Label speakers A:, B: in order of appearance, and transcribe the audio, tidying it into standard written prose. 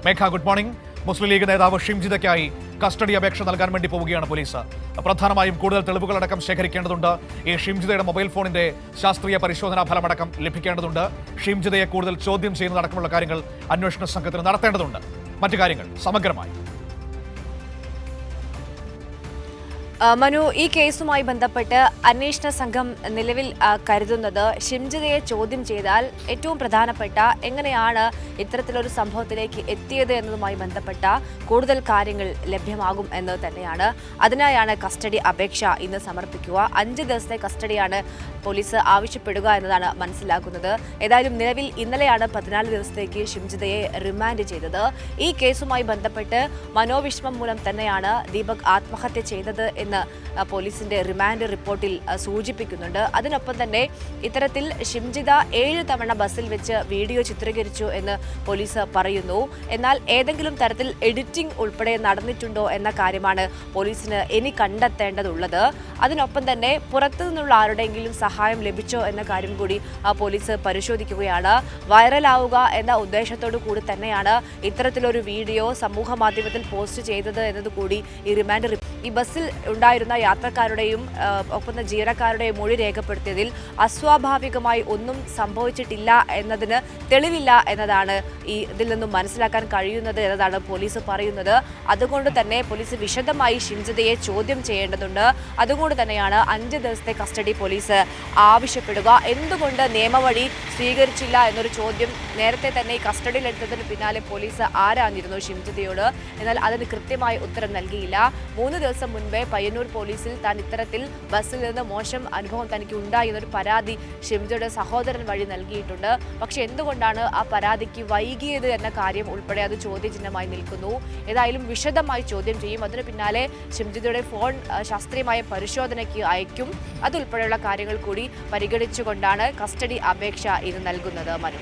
A: മേഘ, good morning. മുസ്ലിം league നേതാവ് ഷിംജിതയ്ക്കായി custody അപേക്ഷ നൽകാൻ വേണ്ടി പോവുകയാണ് പോലീസ്. പ്രധാനമായും കൂടുതൽ തെളിവുകളടക്കം ശേഖരിക്കേണ്ടതുണ്ട്. ഈ ഷിംജിതയുടെ മൊബൈൽ ഫോണിന്റെ ശാസ്ത്രീയ പരിശോധനാ ഫലമടക്കം ലഭിക്കേണ്ടതുണ്ട്. ഷിംജിതയെ കൂടുതൽ ചോദ്യം ചെയ്യുന്നതടക്കമുള്ള കാര്യങ്ങൾ അന്വേഷണ സംഘത്തിന് നടത്തേണ്ടതുണ്ട്. മറ്റു കാര്യങ്ങൾ സമഗ്രമായി.
B: മനു, ഈ കേസുമായി ബന്ധപ്പെട്ട് അന്വേഷണ സംഘം നിലവിൽ കരുതുന്നത് ഷിംജിതയെ ചോദ്യം ചെയ്താൽ ഏറ്റവും പ്രധാനപ്പെട്ട എങ്ങനെയാണ് ഇത്തരത്തിലൊരു സംഭവത്തിലേക്ക് എത്തിയത് എന്നതുമായി ബന്ധപ്പെട്ട കൂടുതൽ കാര്യങ്ങൾ ലഭ്യമാകും എന്ന് തന്നെയാണ്. അതിനായാണ് കസ്റ്റഡി അപേക്ഷ ഇന്ന് സമർപ്പിക്കുക. 5 ദിവസത്തെ കസ്റ്റഡിയാണ് പോലീസ് ആവശ്യപ്പെടുക എന്നതാണ് മനസ്സിലാക്കുന്നത്. ഏതായാലും നിലവിൽ ഇന്നലെയാണ് 14 ദിവസത്തേക്ക് ഷിംജിതയെ റിമാൻഡ് ചെയ്തത്. ഈ കേസുമായി ബന്ധപ്പെട്ട് മനോവിഷമം മൂലം തന്നെയാണ് ദീപക് ആത്മഹത്യ ചെയ്തത് എന്ന് പോലീസിന്റെ റിമാൻഡ് റിപ്പോർട്ടിൽ സൂചിപ്പിക്കുന്നുണ്ട്. അതിനൊപ്പം തന്നെ ഇത്തരത്തിൽ ഷിംജിത 7 തവണ ബസ്സിൽ വെച്ച് വീഡിയോ ചിത്രീകരിച്ചു എന്ന് പോലീസ് പറയുന്നു. എന്നാൽ ഏതെങ്കിലും തരത്തിൽ എഡിറ്റിംഗ് ഉൾപ്പെടെ നടന്നിട്ടുണ്ടോ എന്ന കാര്യമാണ് പോലീസിന് ഇനി കണ്ടെത്തേണ്ടതുള്ളത്. അതിനൊപ്പം തന്നെ പുറത്തു നിന്നുള്ള ആരുടെയെങ്കിലും സഹായം ലഭിച്ചോ എന്ന കാര്യം കൂടി പോലീസ് പരിശോധിക്കുകയാണ്. വൈറലാവുക എന്ന ഉദ്ദേശത്തോടു കൂടി തന്നെയാണ് ഇത്തരത്തിലൊരു വീഡിയോ സമൂഹ മാധ്യമത്തിൽ പോസ്റ്റ് ചെയ്തത് എന്നതുകൂടി ഈ റിമാൻഡ് ഈ ബസ്സിൽ ഉണ്ടായിരുന്ന യാത്രക്കാരുടെയും ഒപ്പം ജീവനക്കാരുടെയും മൊഴി രേഖപ്പെടുത്തിയതിൽ അസ്വാഭാവികമായി ഒന്നും സംഭവിച്ചിട്ടില്ല എന്നതിന് തെളിവില്ല എന്നതാണ് ഇതിൽ നിന്നും മനസ്സിലാക്കാൻ കഴിയുന്നത് എന്നതാണ് പോലീസ് പറയുന്നത്. അതുകൊണ്ട് തന്നെ പോലീസ് വിശദമായി ഷിംജിതയെ ചോദ്യം ചെയ്യേണ്ടതുണ്ട്. അതുകൊണ്ട് തന്നെയാണ് 5 ദിവസത്തെ കസ്റ്റഡി പോലീസ് ആവശ്യപ്പെടുക. എന്തുകൊണ്ട് നിയമവഴി സ്വീകരിച്ചില്ല എന്നൊരു ചോദ്യം നേരത്തെ തന്നെ കസ്റ്റഡിയിലെടുത്തതിന് പിന്നാലെ പോലീസ് ആരാഞ്ഞിരുന്നു ഷിംജിതയോട്. എന്നാൽ അതിന് കൃത്യമായ ഉത്തരം നൽകിയില്ല. 3 ദിവസം മുൻപേ പയ്യന്നൂർ പോലീസിൽ താൻ ഇത്തരത്തിൽ ബസ്സിൽ നിന്ന് മോശം അനുഭവം തനിക്ക് ഉണ്ടായി എന്നൊരു പരാതി ഷിംജിതയുടെ സഹോദരൻ വഴി നൽകിയിട്ടുണ്ട്. പക്ഷെ എന്തുകൊണ്ടാണ് ആ പരാതിക്ക് വൈകിയത് എന്ന കാര്യം ഉൾപ്പെടെ അത് ചോദ്യചിഹ്നമായി നിൽക്കുന്നു. ഏതായാലും വിശദമായി ചോദ്യം ചെയ്യും. അതിന് പിന്നാലെ ഷിംജിതയുടെ ഫോൺ ശാസ്ത്രീയമായ പരിശോധനയ്ക്ക് അയക്കും. അതുൾപ്പെടെയുള്ള കാര്യങ്ങൾ കൂടി പരിഗണിച്ചുകൊണ്ടാണ് കസ്റ്റഡി അപേക്ഷ ഇത് നൽകുന്നത്. മനു.